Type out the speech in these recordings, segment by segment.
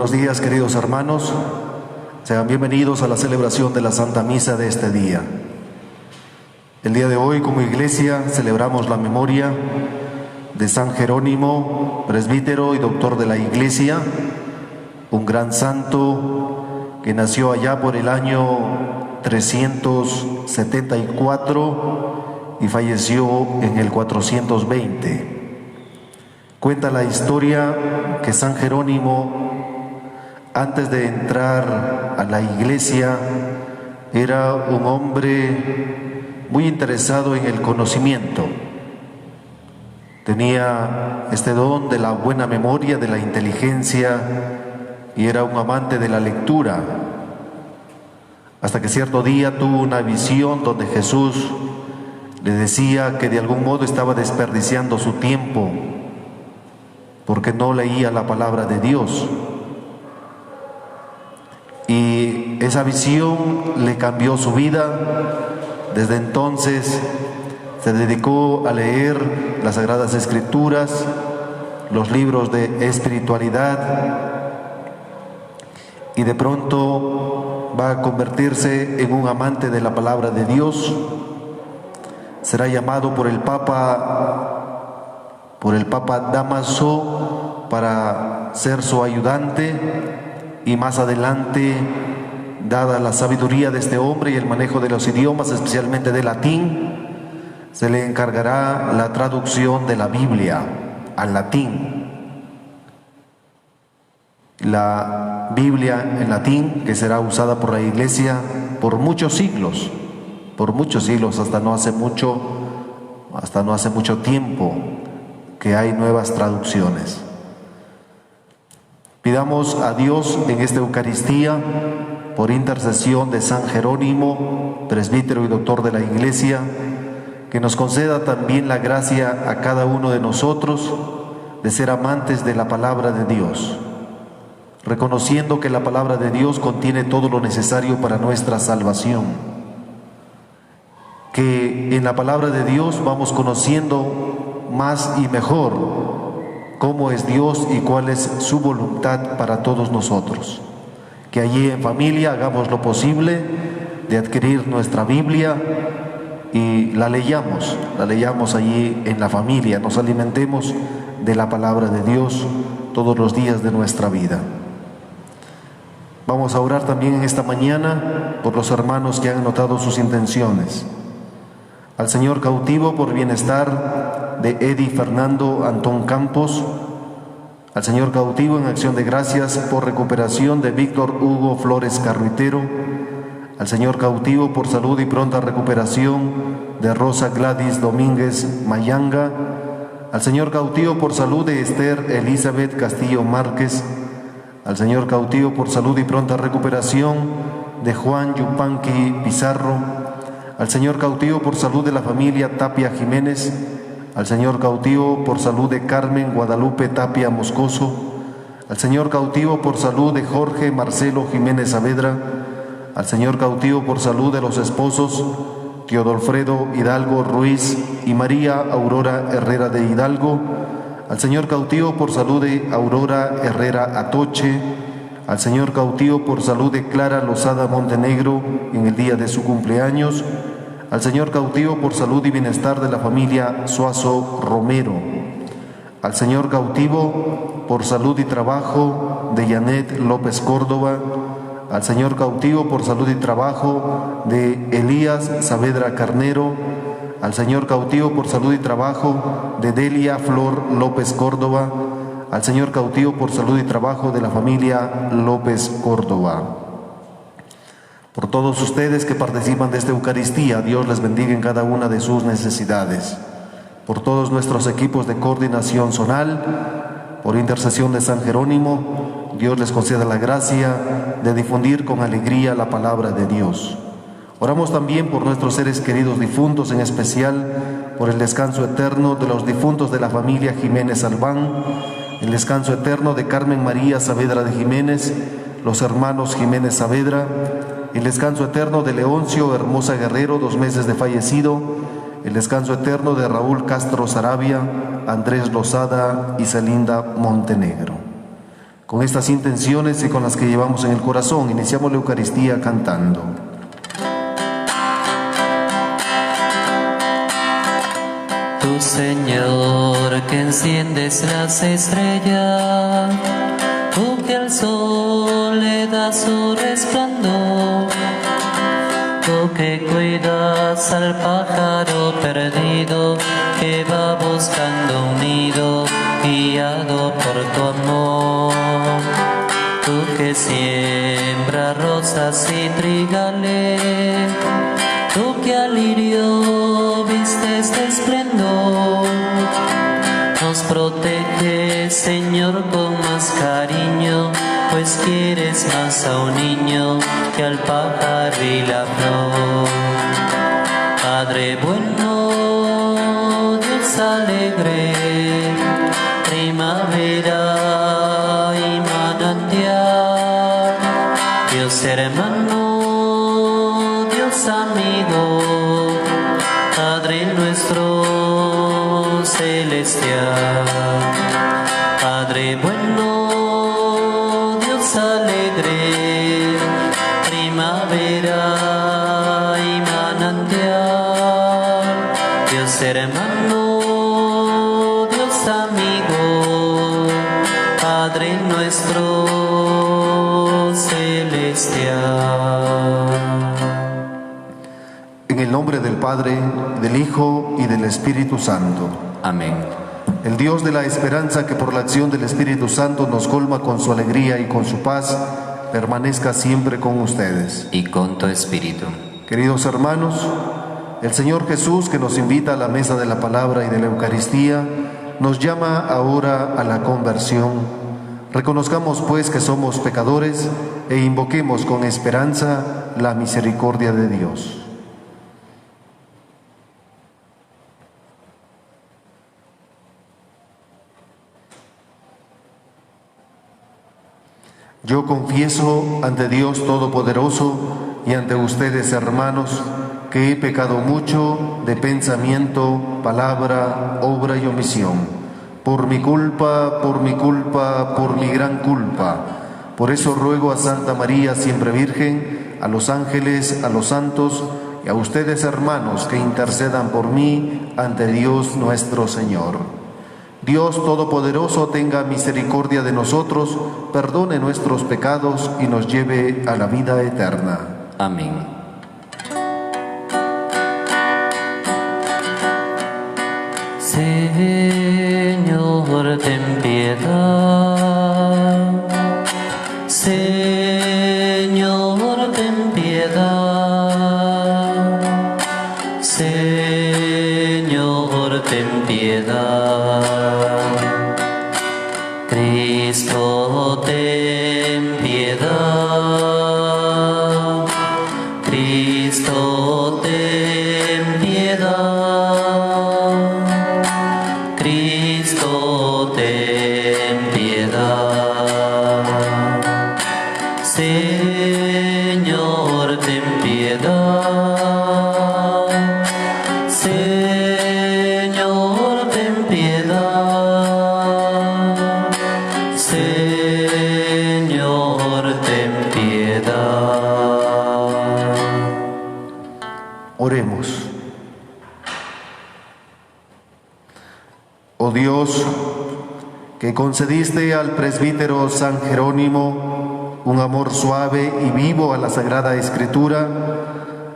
Buenos días, queridos hermanos. Sean bienvenidos a la celebración de la Santa Misa de este día. El día de hoy, como iglesia, celebramos la memoria de San Jerónimo, presbítero y doctor de la Iglesia, un gran santo que nació allá por el año 374 y falleció en el 420. Cuenta la historia que San Jerónimo, antes de entrar a la iglesia, era un hombre muy interesado en el conocimiento. Tenía este don de la buena memoria, de la inteligencia, y era un amante de la lectura. Hasta que cierto día tuvo una visión donde Jesús le decía que de algún modo estaba desperdiciando su tiempo porque no leía la palabra de Dios. Y esa visión le cambió su vida. Desde entonces se dedicó a leer las Sagradas Escrituras, los libros de espiritualidad, y de pronto va a convertirse en un amante de la palabra de Dios. Será llamado por el Papa Dámaso para ser su ayudante, y más adelante, dada la sabiduría de este hombre y el manejo de los idiomas, especialmente de latín, se le encargará la traducción de la Biblia al latín. La Biblia en latín, que será usada por la Iglesia por muchos siglos, hasta no hace mucho tiempo que hay nuevas traducciones. Pidamos a Dios en esta Eucaristía, por intercesión de San Jerónimo, presbítero y doctor de la Iglesia, que nos conceda también la gracia a cada uno de nosotros de ser amantes de la palabra de Dios, reconociendo que la palabra de Dios contiene todo lo necesario para nuestra salvación, que en la palabra de Dios vamos conociendo más y mejor cómo es Dios y cuál es su voluntad para todos nosotros. Que allí en familia hagamos lo posible de adquirir nuestra Biblia y la leyamos allí en la familia, nos alimentemos de la palabra de Dios todos los días de nuestra vida. Vamos a orar también en esta mañana por los hermanos que han anotado sus intenciones. Al señor cautivo por bienestar de Eddie Fernando Antón Campos, al señor cautivo en acción de gracias por recuperación de Víctor Hugo Flores Carruitero, al señor cautivo por salud y pronta recuperación de Rosa Gladys Domínguez Mayanga, al señor cautivo por salud de Esther Elizabeth Castillo Márquez, al señor cautivo por salud y pronta recuperación de Juan Yupanqui Pizarro, al señor cautivo por salud de la familia Tapia Jiménez, al señor cautivo por salud de Carmen Guadalupe Tapia Moscoso, al señor cautivo por salud de Jorge Marcelo Jiménez Saavedra, al señor cautivo por salud de los esposos Teodolfredo Hidalgo Ruiz y María Aurora Herrera de Hidalgo, al señor cautivo por salud de Aurora Herrera Atoche, al señor cautivo por salud de Clara Lozada Montenegro en el día de su cumpleaños, al señor cautivo por salud y bienestar de la familia Suazo Romero, al señor cautivo por salud y trabajo de Janet López Córdoba, al señor cautivo por salud y trabajo de Elías Saavedra Carnero, al señor cautivo por salud y trabajo de Delia Flor López Córdoba, al señor cautivo por salud y trabajo de la familia López Córdoba. Por todos ustedes que participan de esta Eucaristía, Dios les bendiga en cada una de sus necesidades. Por todos nuestros equipos de coordinación zonal, por intercesión de San Jerónimo, Dios les conceda la gracia de difundir con alegría la palabra de Dios. Oramos también por nuestros seres queridos difuntos, en especial por el descanso eterno de los difuntos de la familia Jiménez Albán, el descanso eterno de Carmen María Saavedra de Jiménez, los hermanos Jiménez Saavedra, el descanso eterno de Leoncio Hermosa Guerrero, 2 meses de fallecido, el descanso eterno de Raúl Castro Sarabia, Andrés Lozada y Celinda Montenegro. Con estas intenciones y con las que llevamos en el corazón, iniciamos la Eucaristía cantando. Tú, Señor, que enciendes las estrellas, tú que al sol le das su resplandor, tú que cuidas al pájaro perdido que va buscando un nido, guiado por tu amor. Tú que siembras rosas y trigales, tú que al lirio vistes de esplendor, nos proteges, Señor, con más cariño, pues quieres más a un niño que al pájaro y la flor. Padre bueno, Dios alegre, primavera y manantial, Dios hermano, Dios amigo, Padre nuestro celestial. Padre bueno, Dios alegre, primavera y manantial, Dios hermano, Dios amigo, Padre nuestro celestial. En el nombre del Padre, del Hijo y del Espíritu Santo. Amén. El Dios de la esperanza, que por la acción del Espíritu Santo nos colma con su alegría y con su paz, permanezca siempre con ustedes. Y con tu espíritu. Queridos hermanos, el Señor Jesús, que nos invita a la mesa de la palabra y de la Eucaristía, nos llama ahora a la conversión. Reconozcamos pues que somos pecadores e invoquemos con esperanza la misericordia de Dios. Yo confieso ante Dios Todopoderoso y ante ustedes, hermanos, que he pecado mucho de pensamiento, palabra, obra y omisión. Por mi culpa, por mi gran culpa. Por eso ruego a Santa María, siempre Virgen, a los ángeles, a los santos y a ustedes, hermanos, que intercedan por mí ante Dios nuestro Señor. Dios Todopoderoso tenga misericordia de nosotros, perdone nuestros pecados y nos lleve a la vida eterna. Amén. Señor, ten piedad. Señor, ten piedad. Señor, ten piedad. Cristo, ten piedad. Cristo, ten piedad. Cristo, ten piedad. Señor, ten piedad. Señor, ten piedad. Señor, ten piedad. Oremos. Oh Dios, que concediste al presbítero San Jerónimo un amor suave y vivo a la Sagrada Escritura,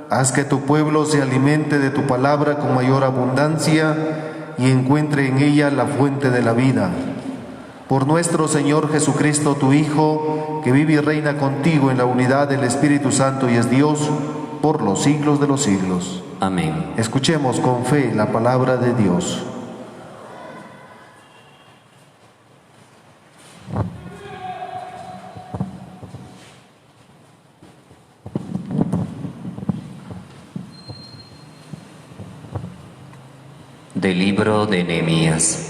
haz que tu pueblo se alimente de tu palabra con mayor abundancia y encuentre en ella la fuente de la vida. Por nuestro Señor Jesucristo, tu Hijo, que vive y reina contigo en la unidad del Espíritu Santo y es Dios por los siglos de los siglos. Amén. Escuchemos con fe la palabra de Dios. Del libro de Nehemías.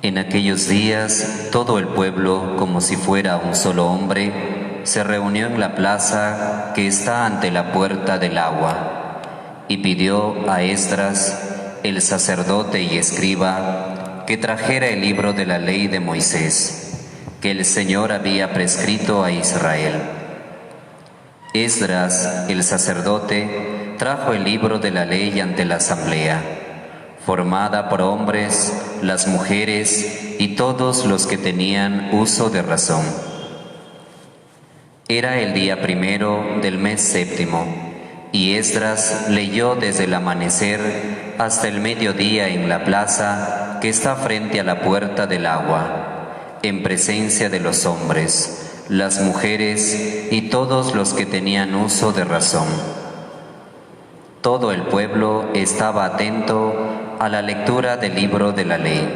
En aquellos días, todo el pueblo, como si fuera un solo hombre, se reunió en la plaza que está ante la puerta del agua, y pidió a Esdras, el sacerdote y escriba, que trajera el libro de la ley de Moisés, que el Señor había prescrito a Israel. Esdras, el sacerdote, trajo el libro de la ley ante la asamblea, formada por hombres, las mujeres y todos los que tenían uso de razón. Era el día primero del mes séptimo, y Esdras leyó desde el amanecer hasta el mediodía en la plaza que está frente a la puerta del agua, en presencia de los hombres, las mujeres y todos los que tenían uso de razón. Todo el pueblo estaba atento a la lectura del libro de la ley.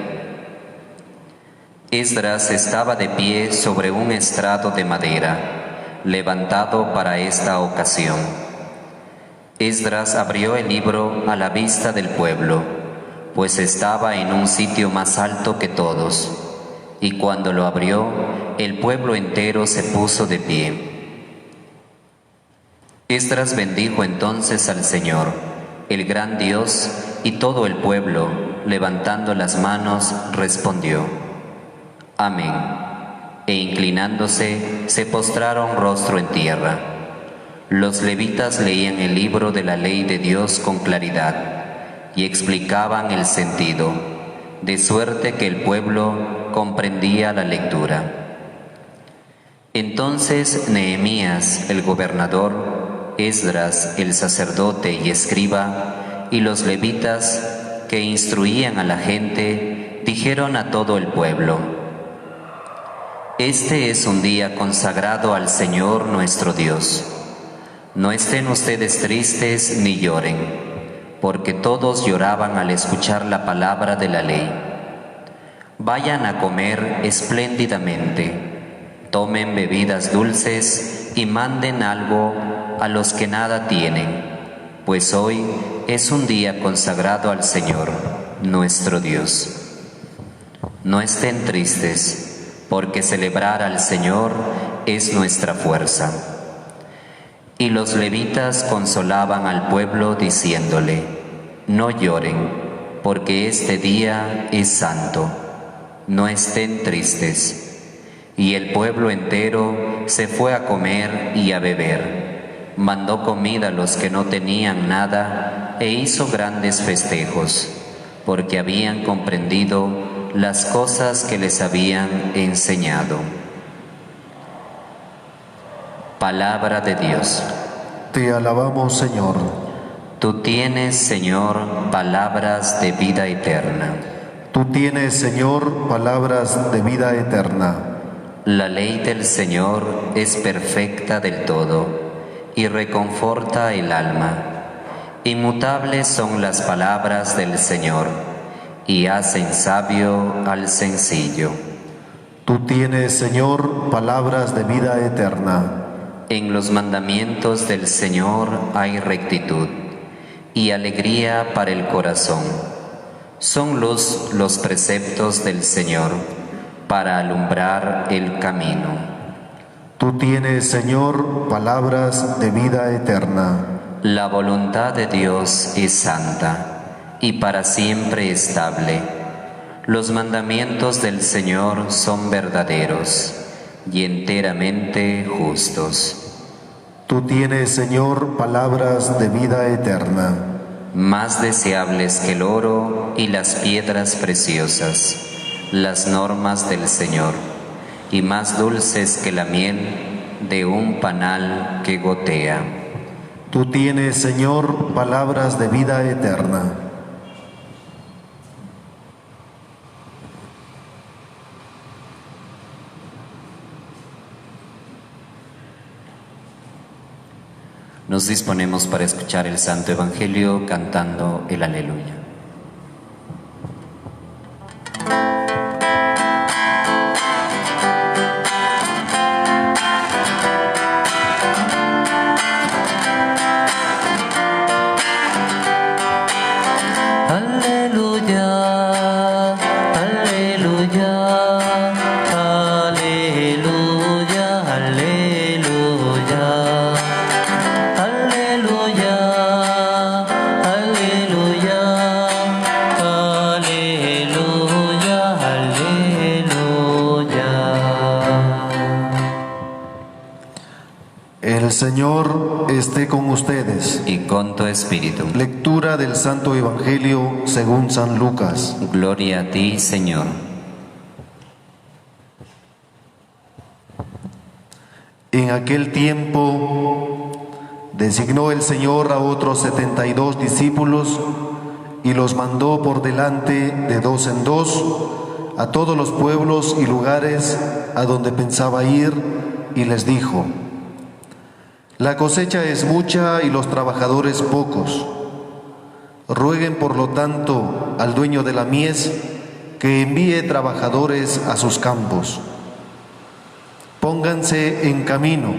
Esdras estaba de pie sobre un estrado de madera, levantado para esta ocasión. Esdras abrió el libro a la vista del pueblo, pues estaba en un sitio más alto que todos, y cuando lo abrió, el pueblo entero se puso de pie. Esdras bendijo entonces al Señor, el gran Dios, y todo el pueblo, levantando las manos, respondió: Amén. E inclinándose, se postraron rostro en tierra. Los levitas leían el libro de la ley de Dios con claridad y explicaban el sentido, de suerte que el pueblo comprendía la lectura. Entonces Nehemías, el gobernador, Esdras, el sacerdote y escriba, y los levitas que instruían a la gente, dijeron a todo el pueblo: Este es un día consagrado al Señor nuestro Dios. No estén ustedes tristes ni lloren, porque todos lloraban al escuchar la palabra de la ley. Vayan a comer espléndidamente, tomen bebidas dulces y manden algo a los que nada tienen, pues hoy es un día consagrado al Señor, nuestro Dios. No estén tristes, porque celebrar al Señor es nuestra fuerza. Y los levitas consolaban al pueblo diciéndole: No lloren, porque este día es santo. No estén tristes. Y el pueblo entero se fue a comer y a beber. Mandó comida a los que no tenían nada e hizo grandes festejos, porque habían comprendido las cosas que les habían enseñado. Palabra de Dios. Te alabamos, Señor. Tú tienes, Señor, palabras de vida eterna. Tú tienes, Señor, palabras de vida eterna. La ley del Señor es perfecta del todo y reconforta el alma. Inmutables son las palabras del Señor y hacen sabio al sencillo. Tú tienes, Señor, palabras de vida eterna. En los mandamientos del Señor hay rectitud y alegría para el corazón. Son luz los preceptos del Señor para alumbrar el camino. Tú tienes, Señor, palabras de vida eterna. La voluntad de Dios es santa y para siempre estable. Los mandamientos del Señor son verdaderos y enteramente justos. Tú tienes, Señor, palabras de vida eterna. Más deseables que el oro y las piedras preciosas, las normas del Señor, y más dulces que la miel de un panal que gotea. Tú tienes, Señor, palabras de vida eterna. Nos disponemos para escuchar el Santo Evangelio cantando el Aleluya. Aleluya, aleluya. Señor esté con ustedes. y con tu espíritu. Lectura del Santo Evangelio según San Lucas. Gloria a ti, Señor. En aquel tiempo designó el Señor a otros 72 discípulos y los mandó por delante de dos en dos a todos los pueblos y lugares a donde pensaba ir, y les dijo: la cosecha es mucha y los trabajadores pocos. Rueguen por lo tanto al dueño de la mies que envíe trabajadores a sus campos. Pónganse en camino,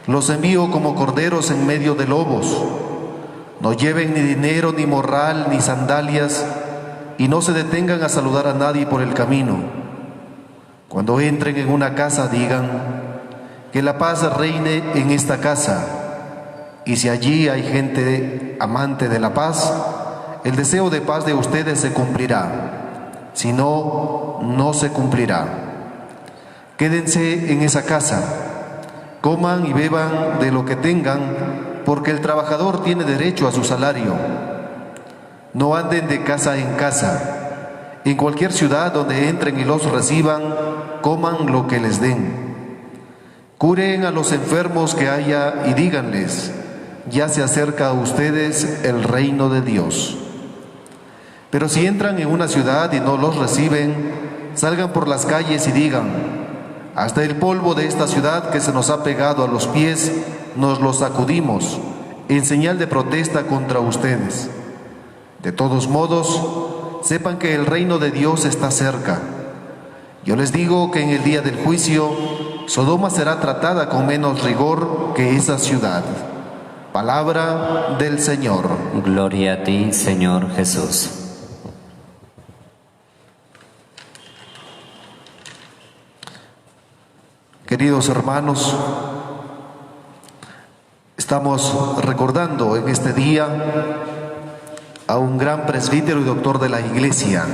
los envío como corderos en medio de lobos. No lleven ni dinero, ni morral, ni sandalias, y no se detengan a saludar a nadie por el camino. Cuando entren en una casa, digan: que la paz reine en esta casa. Y si allí hay gente amante de la paz, el deseo de paz de ustedes se cumplirá. Si no, no se cumplirá. Quédense en esa casa, coman y beban de lo que tengan, porque el trabajador tiene derecho a su salario. No anden de casa en casa. En cualquier ciudad donde entren y los reciban, coman lo que les den. Curen a los enfermos que haya y díganles: ya se acerca a ustedes el reino de Dios. Pero si entran en una ciudad y no los reciben, salgan por las calles y digan: hasta el polvo de esta ciudad que se nos ha pegado a los pies, nos lo sacudimos, en señal de protesta contra ustedes. De todos modos, sepan que el reino de Dios está cerca. Yo les digo que en el día del juicio, Sodoma será tratada con menos rigor que esa ciudad. Palabra del Señor. Gloria a ti, Señor Jesús. Queridos hermanos, estamos recordando en este día a un gran presbítero y doctor de la Iglesia,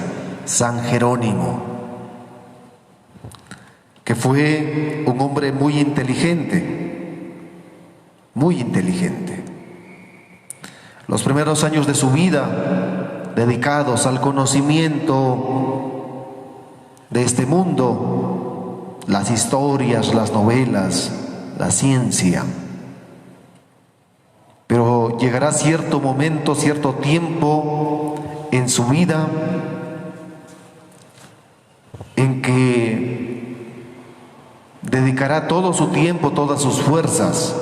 San Jerónimo, que fue un hombre muy inteligente, muy inteligente. Los primeros años de su vida dedicados al conocimiento de este mundo, las historias, las novelas, la ciencia. Pero llegará cierto momento, cierto tiempo en su vida en que dedicará todo su tiempo, todas sus fuerzas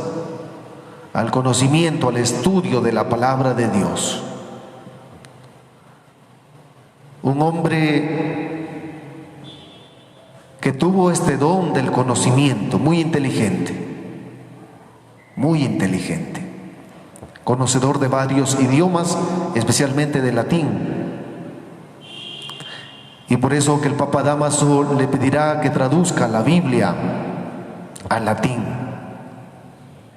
al conocimiento, al estudio de la palabra de Dios. Un hombre que tuvo este don del conocimiento, muy inteligente, conocedor de varios idiomas, especialmente de latín. Y por eso que el Papa Dámaso le pedirá que traduzca la Biblia al latín.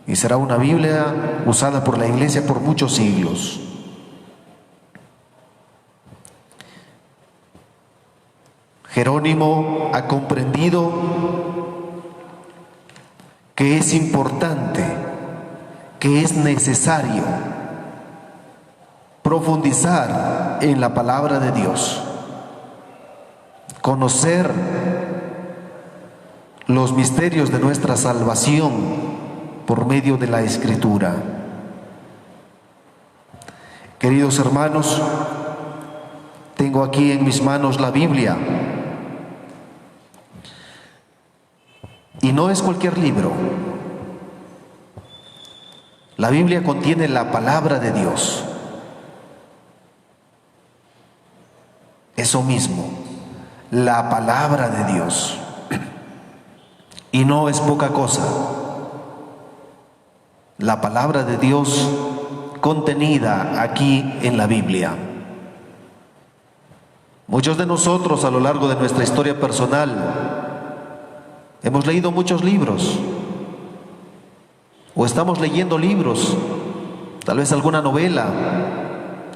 Y será una Biblia usada por la Iglesia por muchos siglos. Jerónimo ha comprendido que es importante, que es necesario profundizar en la palabra de Dios, conocer los misterios de nuestra salvación por medio de la Escritura. Queridos hermanos, tengo aquí en mis manos la Biblia, y no es cualquier libro. La Biblia contiene la palabra de Dios. Eso mismo, la palabra de Dios. Y no es poca cosa. La palabra de Dios contenida aquí en la Biblia. Muchos de nosotros a lo largo de nuestra historia personal hemos leído muchos libros, o estamos leyendo libros, tal vez alguna novela,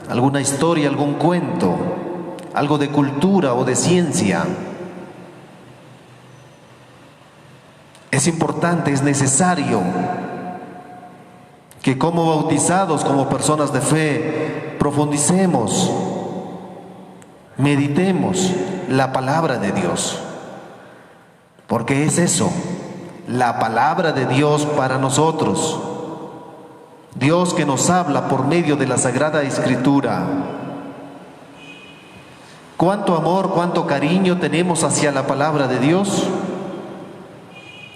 alguna historia, algún cuento, algo de cultura o de ciencia. Es importante, es necesario que como bautizados, como personas de fe, profundicemos, meditemos la palabra de Dios. Porque es eso, la palabra de Dios para nosotros. Dios que nos habla por medio de la Sagrada Escritura. ¿Cuánto amor, cuánto cariño tenemos hacia la palabra de Dios?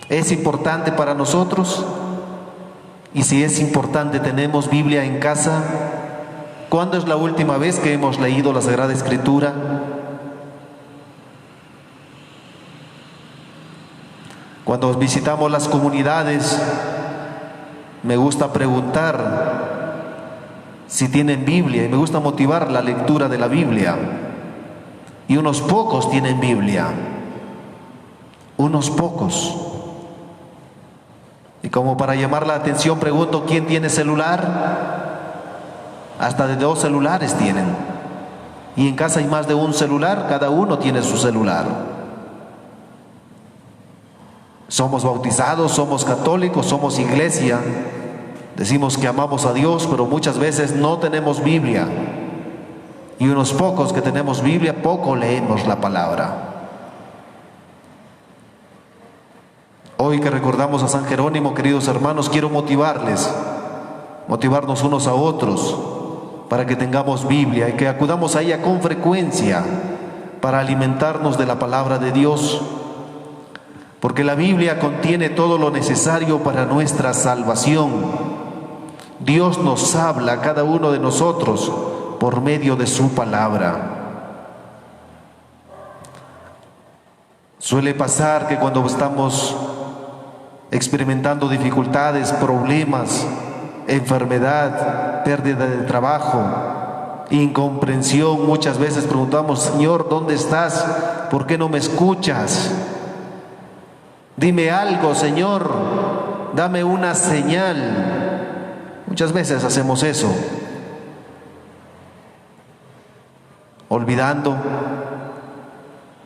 ¿Es importante para nosotros? Y si es importante, ¿tenemos Biblia en casa? ¿Cuándo es la última vez que hemos leído la Sagrada Escritura? Cuando visitamos las comunidades, me gusta preguntar si tienen Biblia y me gusta motivar la lectura de la Biblia. Y unos pocos tienen Biblia, unos pocos. Y como para llamar la atención pregunto, ¿quién tiene celular? Hasta de 2 celulares tienen. Y en casa hay más de un celular, cada uno tiene su celular. Somos bautizados, somos católicos, somos iglesia. Decimos que amamos a Dios, pero muchas veces no tenemos Biblia. Y unos pocos que tenemos Biblia, poco leemos la palabra. Hoy que recordamos a San Jerónimo, queridos hermanos, quiero motivarnos unos a otros, para que tengamos Biblia y que acudamos a ella con frecuencia para alimentarnos de la palabra de Dios. Porque la Biblia contiene todo lo necesario para nuestra salvación. Dios nos habla a cada uno de nosotros por medio de su palabra. Suele pasar que cuando estamos experimentando dificultades, problemas, enfermedad, pérdida de trabajo, incomprensión, muchas veces preguntamos: Señor, ¿dónde estás? ¿Por qué no me escuchas? Dime algo, Señor, dame una señal. Muchas veces hacemos eso, olvidando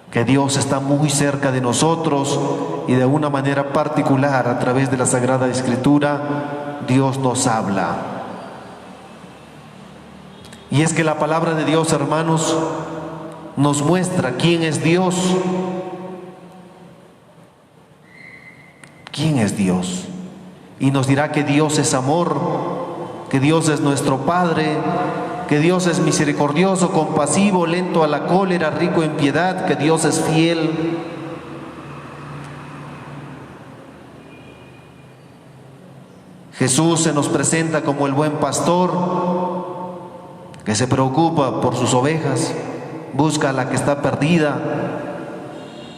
que Dios está muy cerca de nosotros y de una manera particular, a través de la Sagrada Escritura, Dios nos habla. Y es que la palabra de Dios, hermanos, nos muestra quién es Dios. ¿Quién es Dios? Y nos dirá que Dios es amor, que Dios es nuestro Padre, que Dios es misericordioso, compasivo, lento a la cólera, rico en piedad, que Dios es fiel. Jesús se nos presenta como el buen pastor, que se preocupa por sus ovejas, busca a la que está perdida,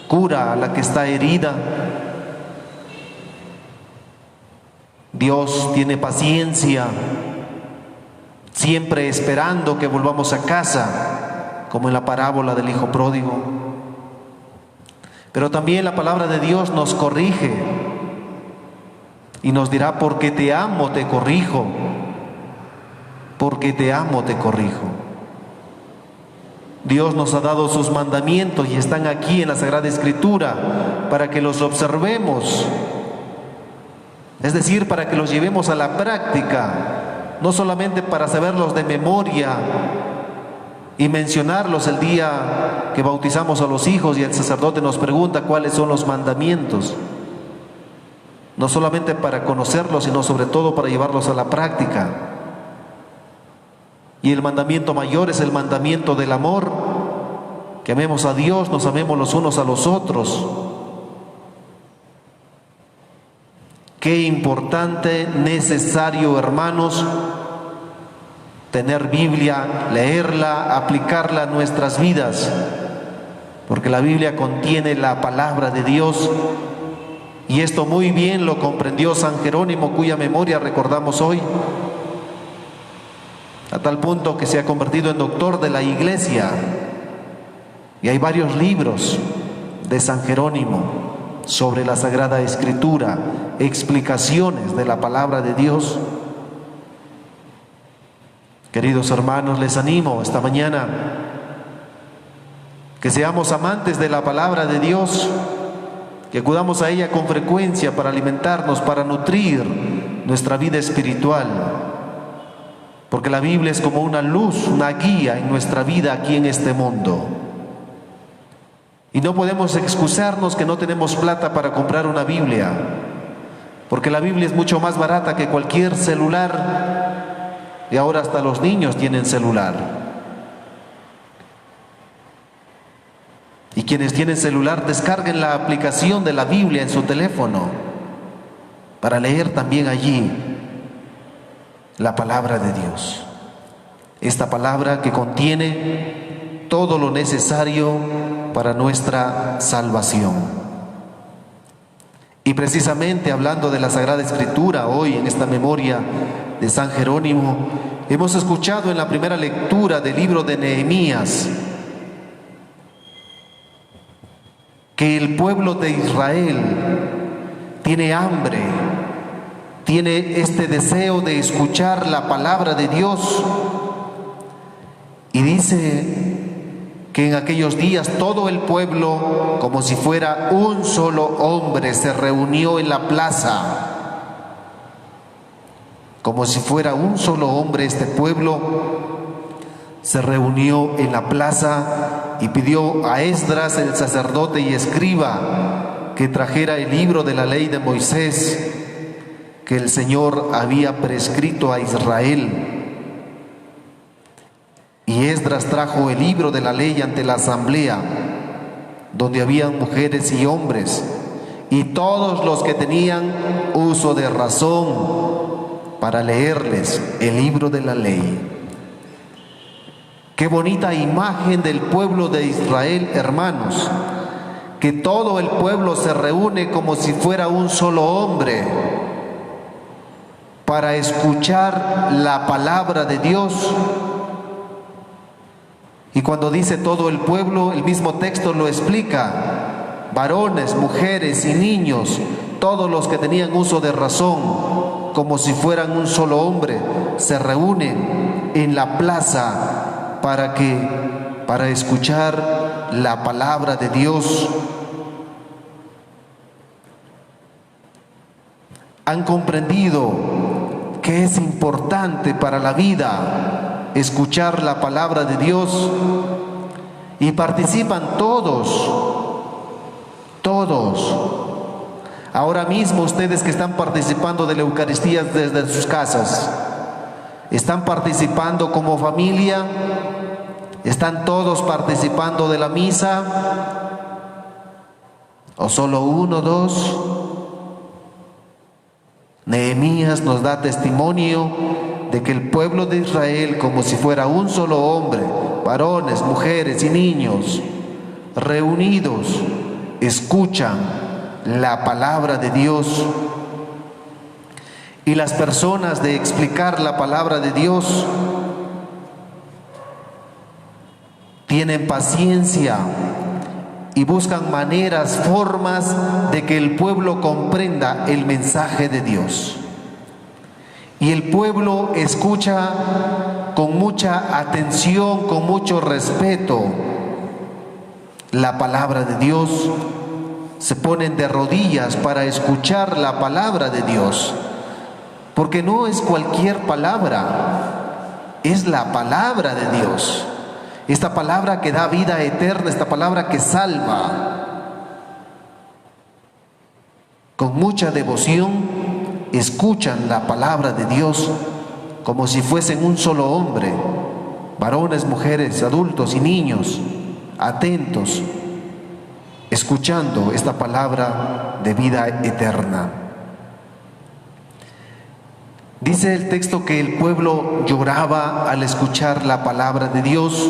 cura a la que está herida. Dios tiene paciencia, siempre esperando que volvamos a casa, como en la parábola del hijo pródigo. Pero también la palabra de Dios nos corrige y nos dirá: porque te amo te corrijo, porque te amo te corrijo. Dios nos ha dado sus mandamientos y están aquí en la Sagrada Escritura para que los observemos. Es decir, para que los llevemos a la práctica, no solamente para saberlos de memoria y mencionarlos el día que bautizamos a los hijos y el sacerdote nos pregunta cuáles son los mandamientos. No solamente para conocerlos, sino sobre todo para llevarlos a la práctica. Y el mandamiento mayor es el mandamiento del amor, que amemos a Dios, nos amemos los unos a los otros. Qué importante, necesario, hermanos, tener Biblia, leerla, aplicarla a nuestras vidas, porque la Biblia contiene la palabra de Dios, y esto muy bien lo comprendió San Jerónimo, cuya memoria recordamos hoy, a tal punto que se ha convertido en doctor de la Iglesia, y hay varios libros de San Jerónimo sobre la Sagrada Escritura, explicaciones de la palabra de Dios. Queridos hermanos, les animo esta mañana que seamos amantes de la palabra de Dios, que acudamos a ella con frecuencia para alimentarnos, para nutrir nuestra vida espiritual, porque la Biblia es como una luz, una guía en nuestra vida aquí en este mundo. Y no podemos excusarnos que no tenemos plata para comprar una Biblia, porque la Biblia es mucho más barata que cualquier celular, y ahora hasta los niños tienen celular. Y quienes tienen celular, descarguen la aplicación de la Biblia en su teléfono para leer también allí la palabra de Dios. Esta palabra que contiene todo lo necesario para nuestra salvación. Y precisamente hablando de la Sagrada Escritura, hoy en esta memoria de San Jerónimo, hemos escuchado en la primera lectura del libro de Nehemías que el pueblo de Israel tiene hambre, tiene este deseo de escuchar la palabra de Dios, y dice que en aquellos días todo el pueblo, como si fuera un solo hombre, se reunió en la plaza. Como si fuera un solo hombre, este pueblo se reunió en la plaza y pidió a Esdras, el sacerdote y escriba, que trajera el libro de la ley de Moisés que el Señor había prescrito a Israel. Y Esdras trajo el libro de la ley ante la asamblea, donde habían mujeres y hombres, y todos los que tenían uso de razón, para leerles el libro de la ley. Qué bonita imagen del pueblo de Israel, hermanos, que todo el pueblo se reúne como si fuera un solo hombre para escuchar la palabra de Dios. Y cuando dice todo el pueblo, el mismo texto lo explica: varones, mujeres y niños, todos los que tenían uso de razón, como si fueran un solo hombre, se reúnen en la plaza para escuchar la palabra de Dios. Han comprendido que es importante para la vida escuchar la palabra de Dios, y participan todos. Ahora mismo ustedes que están participando de la Eucaristía desde sus casas, ¿están participando como familia? ¿Están todos participando de la misa? ¿O solo uno, dos? Nehemías nos da testimonio de que el pueblo de Israel, como si fuera un solo hombre, varones, mujeres y niños, reunidos, escuchan la palabra de Dios. Y las personas de explicar la palabra de Dios tienen paciencia y buscan maneras, formas de que el pueblo comprenda el mensaje de Dios. Y el pueblo escucha con mucha atención, con mucho respeto la palabra de Dios. Se ponen de rodillas para escuchar la palabra de Dios, porque no es cualquier palabra, es la palabra de Dios. Esta palabra que da vida eterna, esta palabra que salva. Con mucha devoción escuchan la palabra de Dios como si fuesen un solo hombre, varones, mujeres, adultos y niños, atentos, escuchando esta palabra de vida eterna. Dice el texto que el pueblo lloraba al escuchar la palabra de Dios.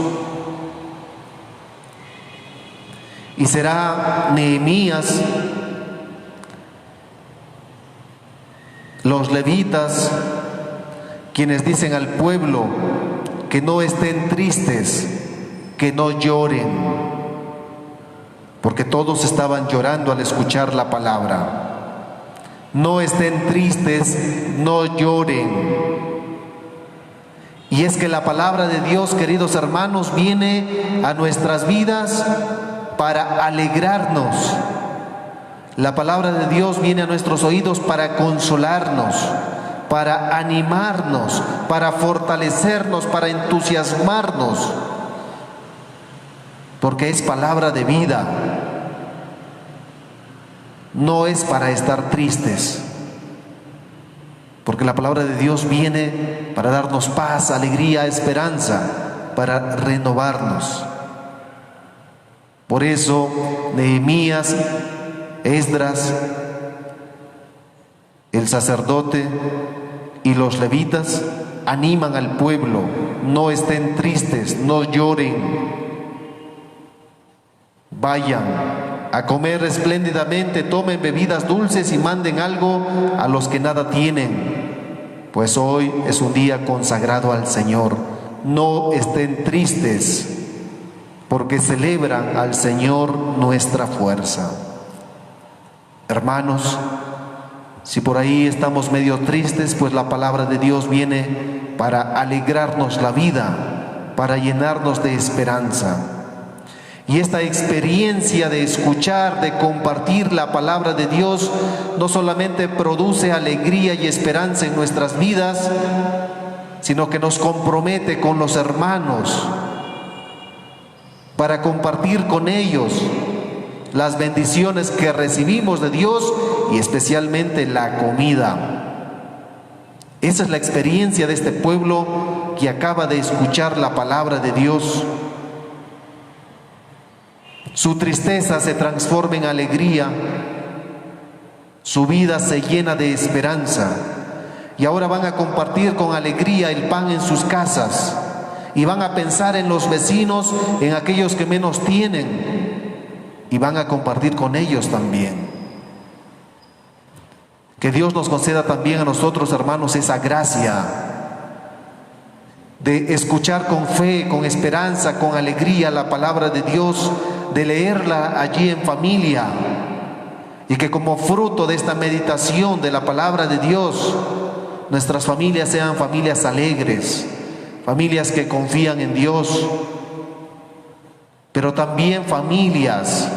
Y será Nehemías, los levitas, quienes dicen al pueblo que no estén tristes, que no lloren, porque todos estaban llorando al escuchar la palabra. No estén tristes, no lloren. Y es que la palabra de Dios, queridos hermanos, viene a nuestras vidas para alegrarnos, La palabra de Dios viene a nuestros oídos para consolarnos, para animarnos, para fortalecernos, para entusiasmarnos, porque es palabra de vida. No es para estar tristes, porque la palabra de Dios viene para darnos paz, alegría, esperanza, para renovarnos. Por eso Nehemías, Esdras, el sacerdote y los levitas animan al pueblo: no estén tristes, no lloren, vayan a comer espléndidamente, tomen bebidas dulces y manden algo a los que nada tienen, pues hoy es un día consagrado al Señor. No estén tristes, porque celebran al Señor nuestra fuerza. Hermanos, si por ahí estamos medio tristes, pues la palabra de Dios viene para alegrarnos la vida, para llenarnos de esperanza. Y esta experiencia de escuchar, de compartir la palabra de Dios, no solamente produce alegría y esperanza en nuestras vidas, sino que nos compromete con los hermanos para compartir con ellos las bendiciones que recibimos de Dios y especialmente la comida. Esa es la experiencia de este pueblo que acaba de escuchar la palabra de Dios. Su tristeza se transforma en alegría, su vida se llena de esperanza, y ahora van a compartir con alegría el pan en sus casas, y van a pensar en los vecinos, en aquellos que menos tienen, y van a compartir con ellos también. Que Dios nos conceda también a nosotros, hermanos, esa gracia de escuchar con fe, con esperanza, con alegría la palabra de Dios, de leerla allí en familia, y que como fruto de esta meditación de la palabra de Dios, nuestras familias sean familias alegres, familias que confían en Dios, pero también familias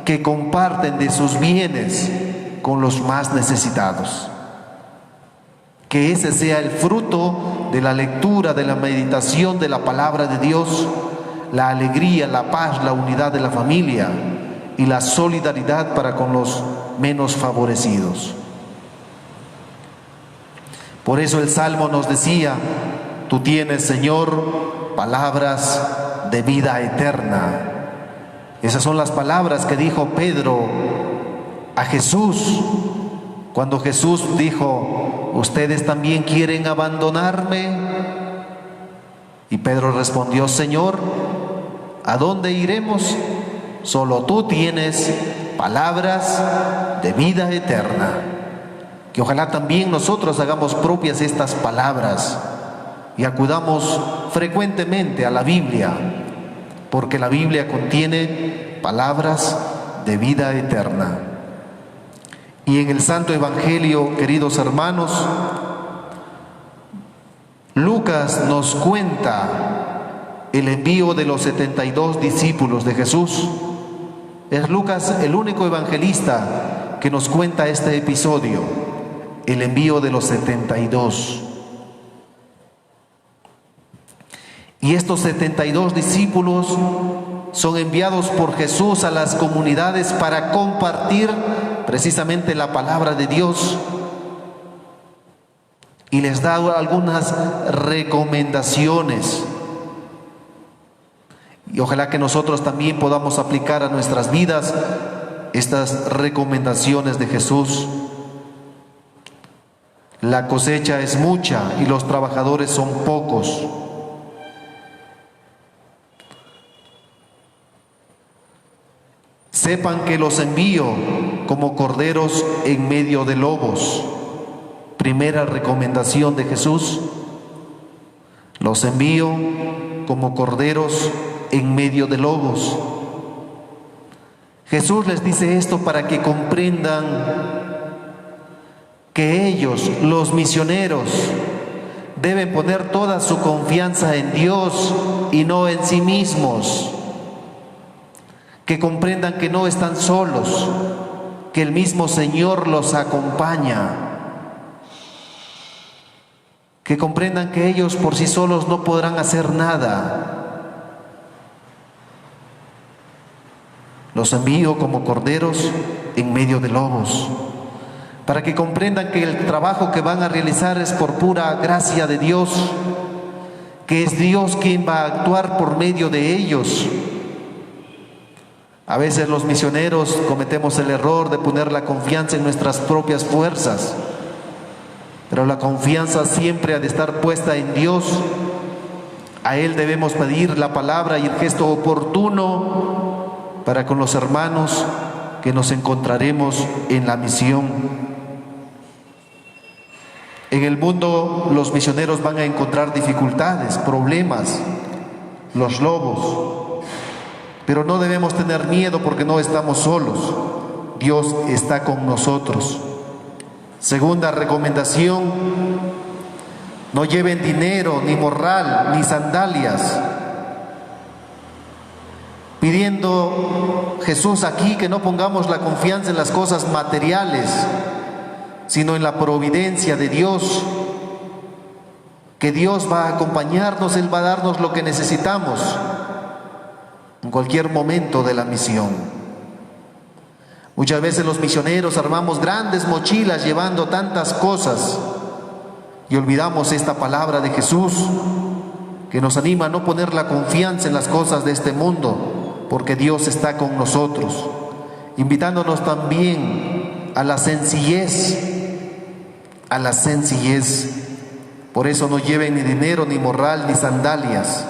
que comparten de sus bienes con los más necesitados. Que ese sea el fruto de la lectura, de la meditación de la palabra de Dios, la alegría, la paz, la unidad de la familia y la solidaridad para con los menos favorecidos. Por eso el Salmo nos decía: tú tienes, Señor, palabras de vida eterna. Esas son las palabras que dijo Pedro a Jesús, cuando Jesús dijo: ¿ustedes también quieren abandonarme? Y Pedro respondió: Señor, ¿a dónde iremos? Solo tú tienes palabras de vida eterna. Que ojalá también nosotros hagamos propias estas palabras y acudamos frecuentemente a la Biblia, porque la Biblia contiene palabras de vida eterna. Y en el Santo Evangelio, queridos hermanos, Lucas nos cuenta el envío de los 72 discípulos de Jesús. Es Lucas el único evangelista que nos cuenta este episodio, el envío de los 72. Y estos 72 discípulos son enviados por Jesús a las comunidades para compartir precisamente la palabra de Dios, y les da algunas recomendaciones. Y ojalá que nosotros también podamos aplicar a nuestras vidas estas recomendaciones de Jesús. La cosecha es mucha y los trabajadores son pocos. Sepan que los envío como corderos en medio de lobos. Primera recomendación de Jesús: los envío como corderos en medio de lobos. Jesús les dice esto para que comprendan que ellos, los misioneros, deben poner toda su confianza en Dios y no en sí mismos. Que comprendan que no están solos, que el mismo Señor los acompaña. Que comprendan que ellos por sí solos no podrán hacer nada. Los envío como corderos en medio de lobos, para que comprendan que el trabajo que van a realizar es por pura gracia de Dios, que es Dios quien va a actuar por medio de ellos. A veces los misioneros cometemos el error de poner la confianza en nuestras propias fuerzas, pero la confianza siempre ha de estar puesta en Dios. A Él debemos pedir la palabra y el gesto oportuno para con los hermanos que nos encontraremos en la misión. En el mundo los misioneros van a encontrar dificultades, problemas, los lobos, pero no debemos tener miedo porque no estamos solos. Dios está con nosotros. Segunda recomendación: no lleven dinero, ni morral, ni sandalias. Pidiendo Jesús aquí que no pongamos la confianza en las cosas materiales, sino en la providencia de Dios, que Dios va a acompañarnos, Él va a darnos lo que necesitamos en cualquier momento de la misión. Muchas veces los misioneros armamos grandes mochilas llevando tantas cosas y olvidamos esta palabra de Jesús que nos anima a no poner la confianza en las cosas de este mundo, porque Dios está con nosotros, invitándonos también a la sencillez, a la sencillez. Por eso no lleven ni dinero, ni morral, ni sandalias,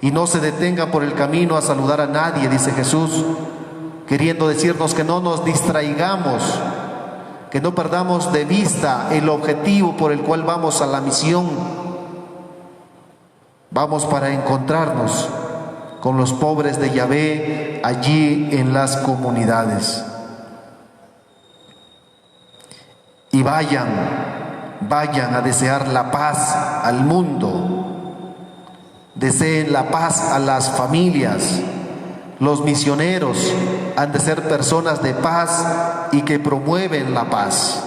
y no se detengan por el camino a saludar a nadie, dice Jesús, queriendo decirnos que no nos distraigamos, que no perdamos de vista el objetivo por el cual vamos a la misión. Vamos para encontrarnos con los pobres de Yahvé allí en las comunidades. Y vayan a desear la paz al mundo, deseen la paz a las familias. Los misioneros han de ser personas de paz y que promueven la paz.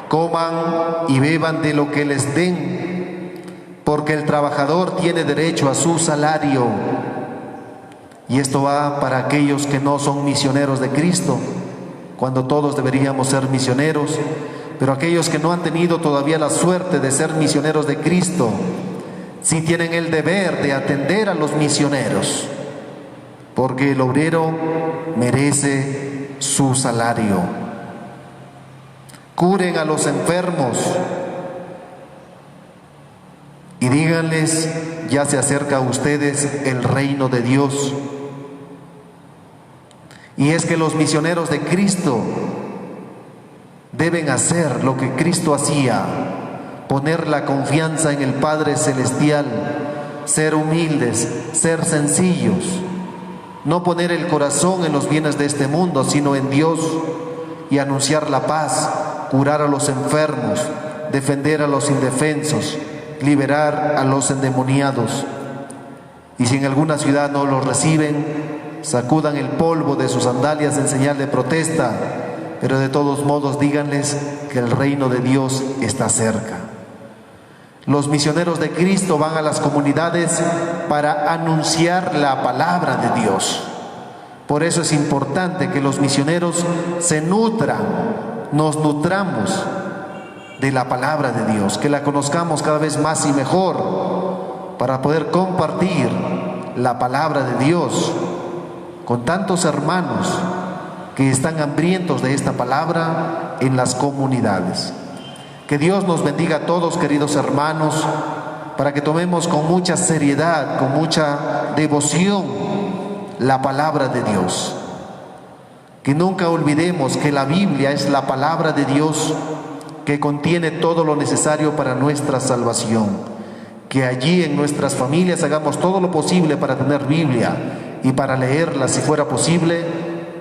Coman y beban de lo que les den, porque el trabajador tiene derecho a su salario. Y esto va para aquellos que no son misioneros de Cristo, cuando todos deberíamos ser misioneros, pero aquellos que no han tenido todavía la suerte de ser misioneros de Cristo, sí tienen el deber de atender a los misioneros, porque el obrero merece su salario. Curen a los enfermos y díganles: ya se acerca a ustedes el reino de Dios. Y es que los misioneros de Cristo deben hacer lo que Cristo hacía: poner la confianza en el Padre Celestial, ser humildes, ser sencillos, no poner el corazón en los bienes de este mundo, sino en Dios, y anunciar la paz, curar a los enfermos, defender a los indefensos, liberar a los endemoniados. Y si en alguna ciudad no los reciben, sacudan el polvo de sus sandalias en señal de protesta, pero de todos modos díganles que el reino de Dios está cerca. Los misioneros de Cristo van a las comunidades para anunciar la palabra de Dios. Por eso es importante que los misioneros se nutran, nos nutramos de la palabra de Dios, que la conozcamos cada vez más y mejor, para poder compartir la palabra de Dios con tantos hermanos que están hambrientos de esta palabra en las comunidades. Que Dios nos bendiga a todos, queridos hermanos, para que tomemos con mucha seriedad, con mucha devoción la palabra de Dios. Que nunca olvidemos que la Biblia es la palabra de Dios, que contiene todo lo necesario para nuestra salvación. Que allí en nuestras familias hagamos todo lo posible para tener Biblia y para leerla, si fuera posible,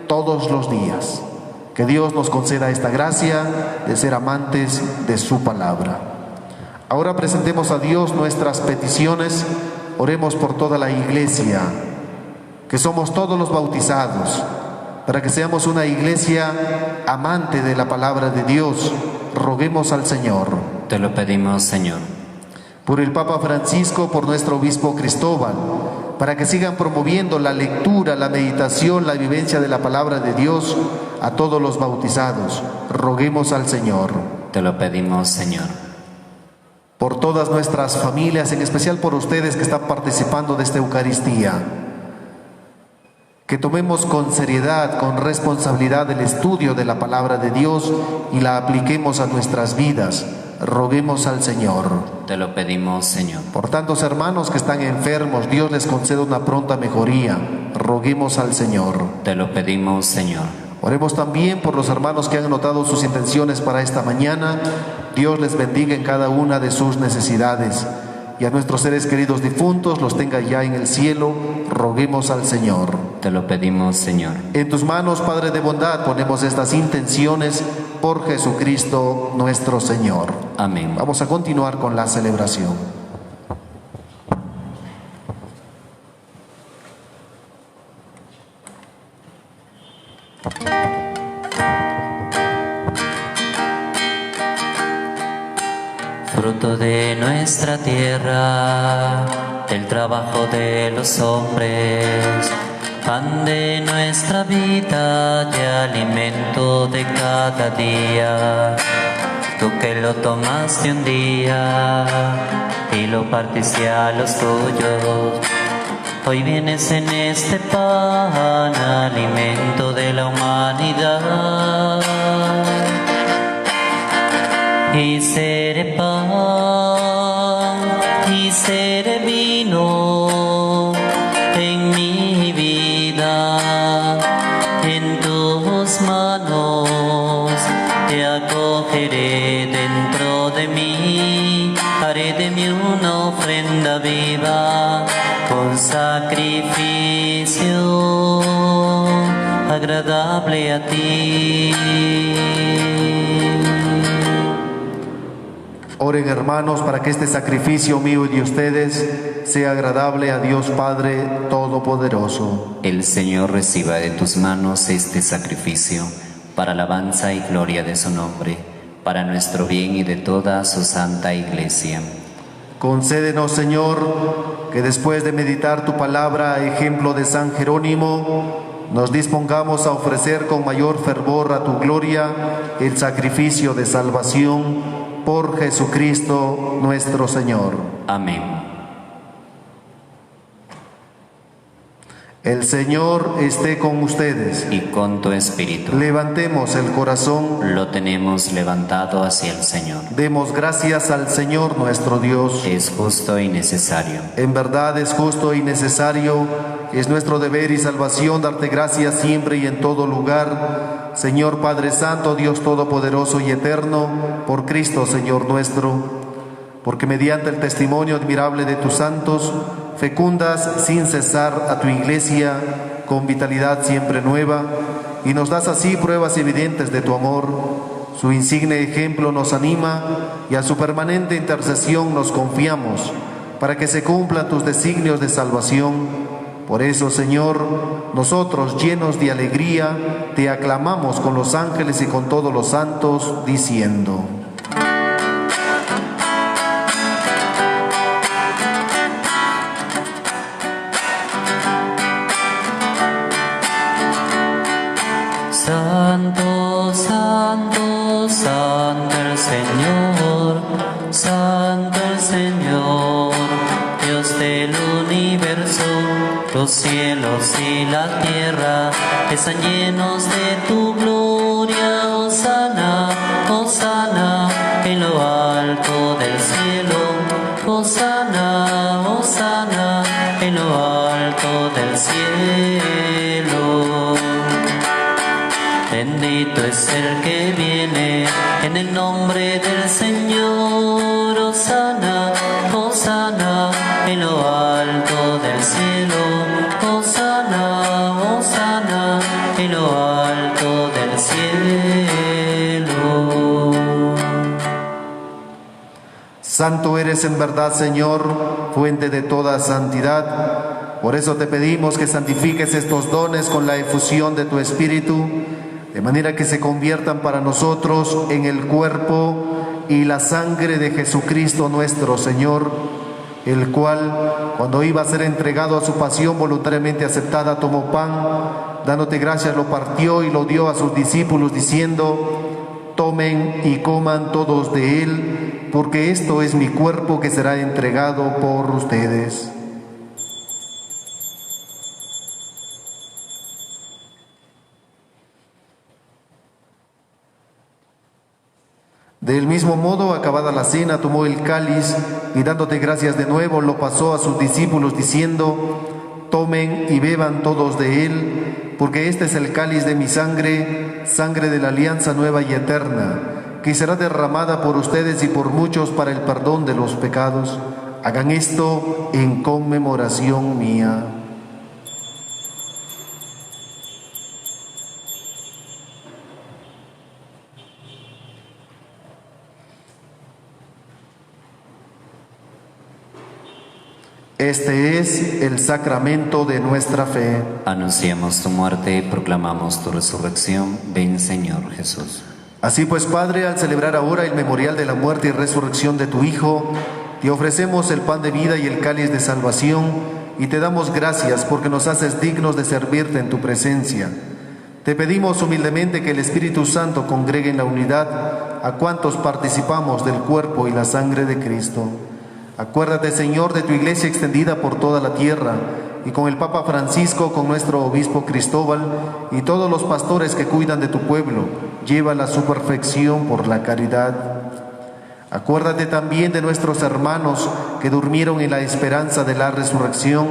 todos los días. Que Dios nos conceda esta gracia de ser amantes de su palabra. Ahora presentemos a Dios nuestras peticiones. Oremos por toda la iglesia, que somos todos los bautizados, para que seamos una iglesia amante de la palabra de Dios. Roguemos al Señor. Te lo pedimos, Señor. Por el Papa Francisco, por nuestro obispo Cristóbal, para que sigan promoviendo la lectura, la meditación, la vivencia de la palabra de Dios a todos los bautizados. Roguemos al Señor. Te lo pedimos, Señor. Por todas nuestras familias, en especial por ustedes que están participando de esta Eucaristía. Que tomemos con seriedad, con responsabilidad el estudio de la palabra de Dios y la apliquemos a nuestras vidas. Roguemos al Señor. Te lo pedimos, Señor. Por tantos hermanos que están enfermos, Dios les conceda una pronta mejoría. Roguemos al Señor. Te lo pedimos, Señor. Oremos también por los hermanos que han anotado sus intenciones para esta mañana. Dios les bendiga en cada una de sus necesidades. Y a nuestros seres queridos difuntos los tenga ya en el cielo. Roguemos al Señor. Te lo pedimos, Señor. En tus manos, Padre de bondad, ponemos estas intenciones por Jesucristo nuestro Señor. Amén. Vamos a continuar con la celebración. Fruto de nuestra tierra, el trabajo de los hombres, pan de nuestra vida y alimento de cada día. Tú que lo tomaste un día y lo partiste a los tuyos, hoy vienes en este pan, alimento de la humanidad. Y seré pan, y seré vino en mi vida, en tus manos te acogeré dentro de mí, haré de mí una ofrenda viva, con sacrificio agradable a ti. Oren, hermanos, para que este sacrificio mío y de ustedes sea agradable a Dios Padre Todopoderoso. El Señor reciba de tus manos este sacrificio, para alabanza y gloria de su nombre, para nuestro bien y de toda su santa Iglesia. Concédenos, Señor, que después de meditar tu palabra, a ejemplo de San Jerónimo, nos dispongamos a ofrecer con mayor fervor a tu gloria el sacrificio de salvación por Jesucristo nuestro Señor. Amén. El Señor esté con ustedes. Y con tu espíritu. Levantemos el corazón. Lo tenemos levantado hacia el Señor. Demos gracias al Señor nuestro Dios. Es justo y necesario. En verdad es justo y necesario. Es nuestro deber y salvación darte gracias siempre y en todo lugar. Señor Padre Santo, Dios Todopoderoso y Eterno, por Cristo Señor nuestro, porque mediante el testimonio admirable de tus santos, fecundas sin cesar a tu Iglesia con vitalidad siempre nueva, y nos das así pruebas evidentes de tu amor. Su insigne ejemplo nos anima y a su permanente intercesión nos confiamos, para que se cumplan tus designios de salvación. Por eso, Señor, nosotros, llenos de alegría, te aclamamos con los ángeles y con todos los santos, diciendo: Santo, santo, santo el Señor, santo el Señor, Dios del universo. Los cielos y la tierra están llenos de tu gloria. Hosana, hosana en lo alto del cielo. Hosana, hosana en lo alto del cielo. Bendito es el que viene en el nombre del Señor. Hosana, hosana en lo alto del cielo. Hosana, hosana en lo alto del cielo. Santo eres en verdad, Señor, fuente de toda santidad. Por eso te pedimos que santifiques estos dones con la efusión de tu Espíritu, de manera que se conviertan para nosotros en el cuerpo y la sangre de Jesucristo nuestro Señor, el cual, cuando iba a ser entregado a su pasión voluntariamente aceptada, tomó pan, dándote gracias, lo partió y lo dio a sus discípulos, diciendo: tomen y coman todos de él, porque esto es mi cuerpo que será entregado por ustedes. Del mismo modo, acabada la cena, tomó el cáliz y dándote gracias de nuevo, lo pasó a sus discípulos diciendo: tomen y beban todos de él, porque este es el cáliz de mi sangre, sangre de la alianza nueva y eterna, que será derramada por ustedes y por muchos para el perdón de los pecados. Hagan esto en conmemoración mía. Este es el sacramento de nuestra fe. Anunciamos tu muerte y proclamamos tu resurrección. Ven, Señor Jesús. Así pues, Padre, al celebrar ahora el memorial de la muerte y resurrección de tu Hijo, te ofrecemos el pan de vida y el cáliz de salvación, y te damos gracias porque nos haces dignos de servirte en tu presencia. Te pedimos humildemente que el Espíritu Santo congregue en la unidad a cuantos participamos del cuerpo y la sangre de Cristo. Acuérdate, Señor, de tu iglesia extendida por toda la tierra, y con el Papa Francisco, con nuestro obispo Cristóbal y todos los pastores que cuidan de tu pueblo, llévala a su perfección por la caridad. Acuérdate también de nuestros hermanos que durmieron en la esperanza de la resurrección,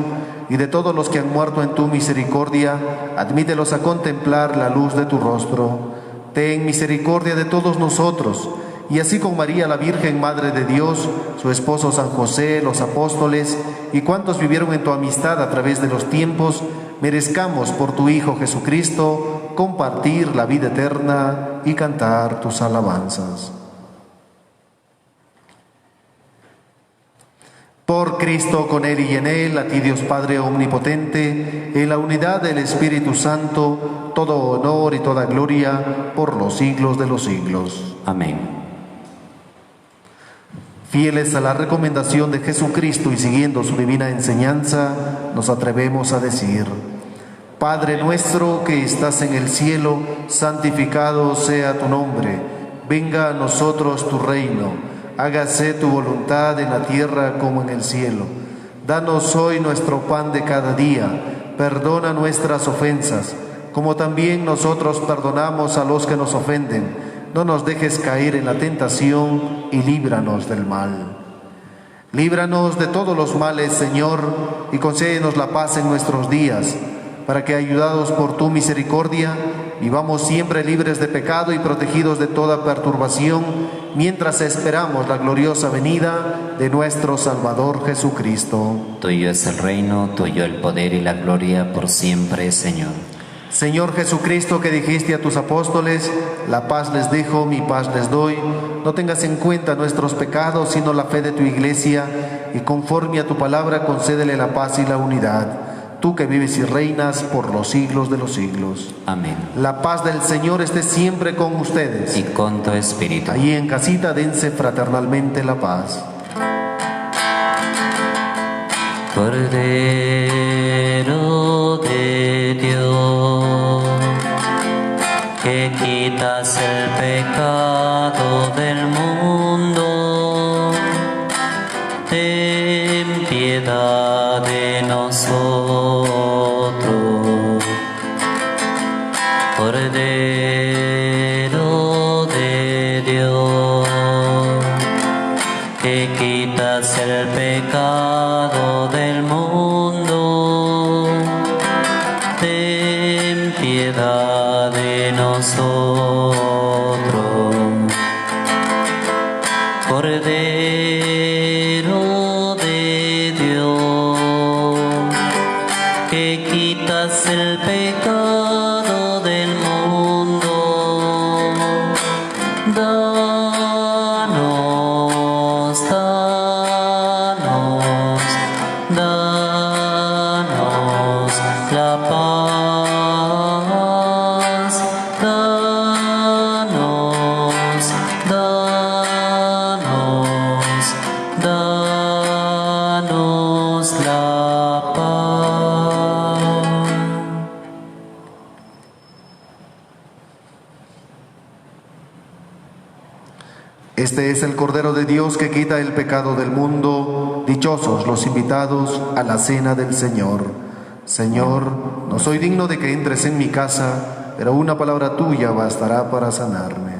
y de todos los que han muerto en tu misericordia, admítelos a contemplar la luz de tu rostro. Ten misericordia de todos nosotros, y así con María la Virgen, Madre de Dios, su esposo San José, los apóstoles y cuantos vivieron en tu amistad a través de los tiempos, merezcamos por tu Hijo Jesucristo compartir la vida eterna y cantar tus alabanzas. Por Cristo, con Él y en Él, a ti Dios Padre Omnipotente, en la unidad del Espíritu Santo, todo honor y toda gloria por los siglos de los siglos. Amén. Fieles a la recomendación de Jesucristo y siguiendo su divina enseñanza, nos atrevemos a decir: Padre nuestro que estás en el cielo, santificado sea tu nombre. Venga a nosotros tu reino. Hágase tu voluntad en la tierra como en el cielo. Danos hoy nuestro pan de cada día. Perdona nuestras ofensas, como también nosotros perdonamos a los que nos ofenden. No nos dejes caer en la tentación y líbranos del mal. Líbranos de todos los males, Señor, y concédenos la paz en nuestros días, para que, ayudados por tu misericordia, vivamos siempre libres de pecado y protegidos de toda perturbación, mientras esperamos la gloriosa venida de nuestro Salvador Jesucristo. Tuyo es el reino, tuyo el poder y la gloria por siempre, Señor. Señor Jesucristo, que dijiste a tus apóstoles: la paz les dejo, mi paz les doy, no tengas en cuenta nuestros pecados, sino la fe de tu iglesia, y conforme a tu palabra concédele la paz y la unidad. Tú que vives y reinas por los siglos de los siglos. Amén. La paz del Señor esté siempre con ustedes. Y con tu espíritu. Allí en casita dense fraternalmente la paz. Cordero de Dios, que quitas el pecado del mundo, ten piedad de nosotros. Cordero de Dios, que quitas el pecado del mundo, ten piedad de nosotros. Cordero de Dios, que quitas el pecado del mundo, danos, danos, danos Este es el Cordero de Dios que quita el pecado del mundo. Dichosos los invitados a la cena del Señor. Señor, no soy digno de que entres en mi casa, pero una palabra tuya bastará para sanarme.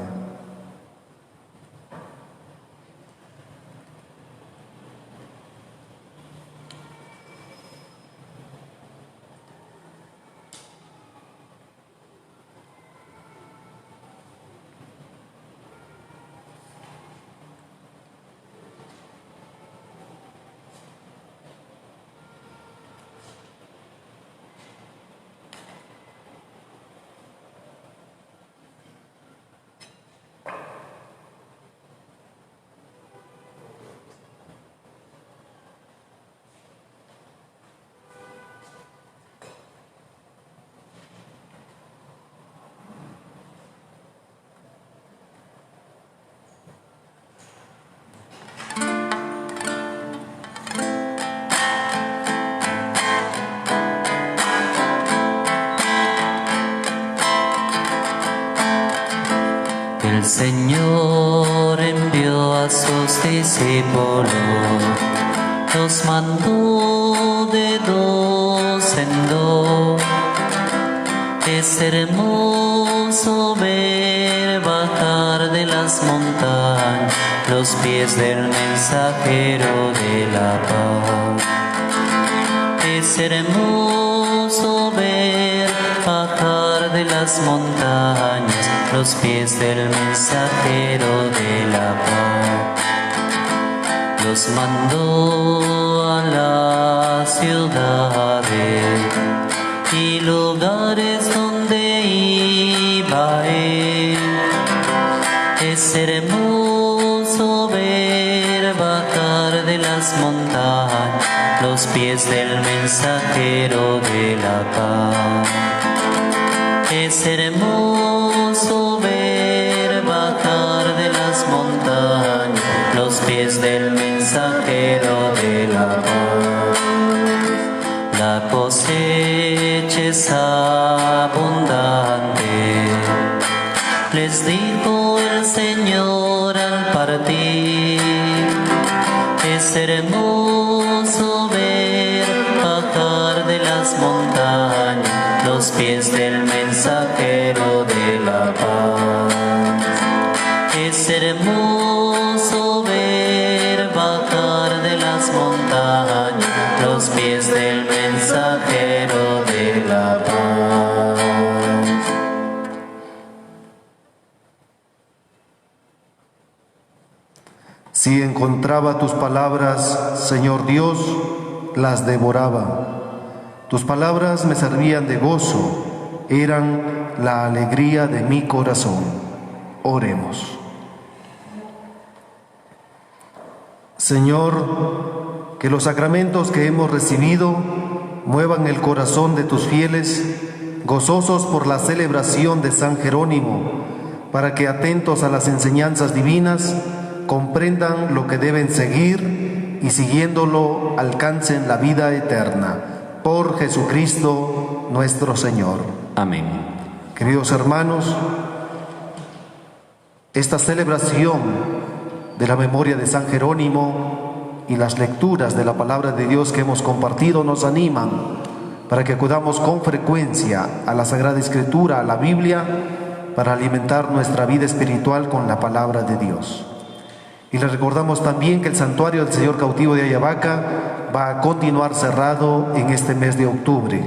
El Señor envió a sus discípulos, los mandó de dos en dos. Es hermoso ver bajar de las montañas los pies del mensajero de la paz. Es hermoso ver bajar de las montañas los pies del mensajero de la paz. Los mandó a las ciudades y lugares donde iba él. Es hermoso ver bajar de las montañas los pies del mensajero de la paz. Es hermoso ver bajar de las montañas los pies del mensajero de la paz. La cosecha es abundante, les dijo el Señor al partir. Es hermoso ver bajar de las montañas los pies del mensajero de la paz. Es hermoso ver bajar de las montañas los pies del mensajero de la paz. Si encontraba tus palabras, Señor Dios, las devoraba. Tus palabras me servían de gozo, eran la alegría de mi corazón. Oremos. Señor, que los sacramentos que hemos recibido muevan el corazón de tus fieles, gozosos por la celebración de San Jerónimo, para que, atentos a las enseñanzas divinas, comprendan lo que deben seguir y, siguiéndolo, alcancen la vida eterna. Por Jesucristo nuestro Señor. Amén. Queridos hermanos, esta celebración de la memoria de San Jerónimo y las lecturas de la palabra de Dios que hemos compartido nos animan para que acudamos con frecuencia a la Sagrada Escritura, a la Biblia, para alimentar nuestra vida espiritual con la palabra de Dios. Y les recordamos también que el santuario del Señor cautivo de Ayabaca va a continuar cerrado en este mes de octubre.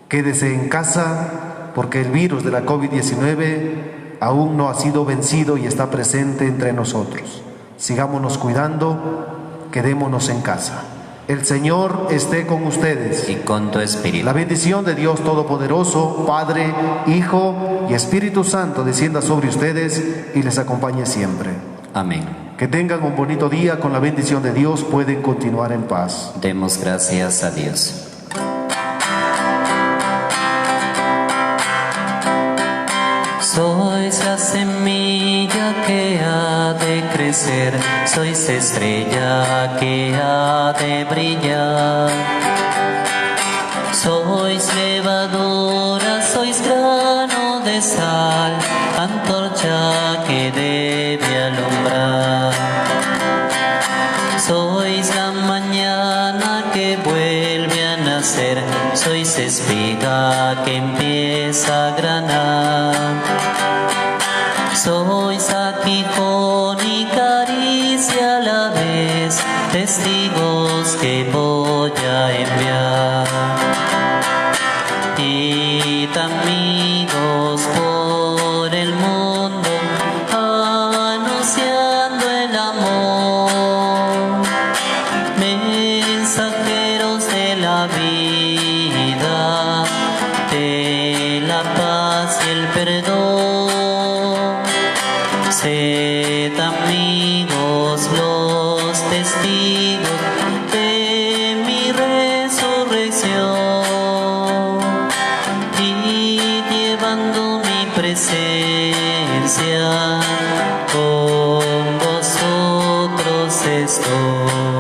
Quédese en casa porque el virus de la COVID-19 aún no ha sido vencido y está presente entre nosotros. Sigámonos cuidando, quedémonos en casa. El Señor esté con ustedes. Y con tu espíritu. La bendición de Dios Todopoderoso, Padre, Hijo y Espíritu Santo descienda sobre ustedes y les acompañe siempre. Amén. Que tengan un bonito día. Con la bendición de Dios pueden continuar en paz. Demos gracias a Dios. Sois la semilla que ha de crecer, sois estrella que ha de brillar. Sois levadura, sois grano de sal, antorcha que debe alumbrar. nacer, sois espiga que empieza a granar. Sois aguijón y caricia a la vez, testigos que voy a enviar. Id amigos por el mundo, anunciando el amor, mensajeros de la vida, de la paz y el perdón. Sed amigos los testigos de mi resurrección, y llevando mi presencia con vosotros estoy.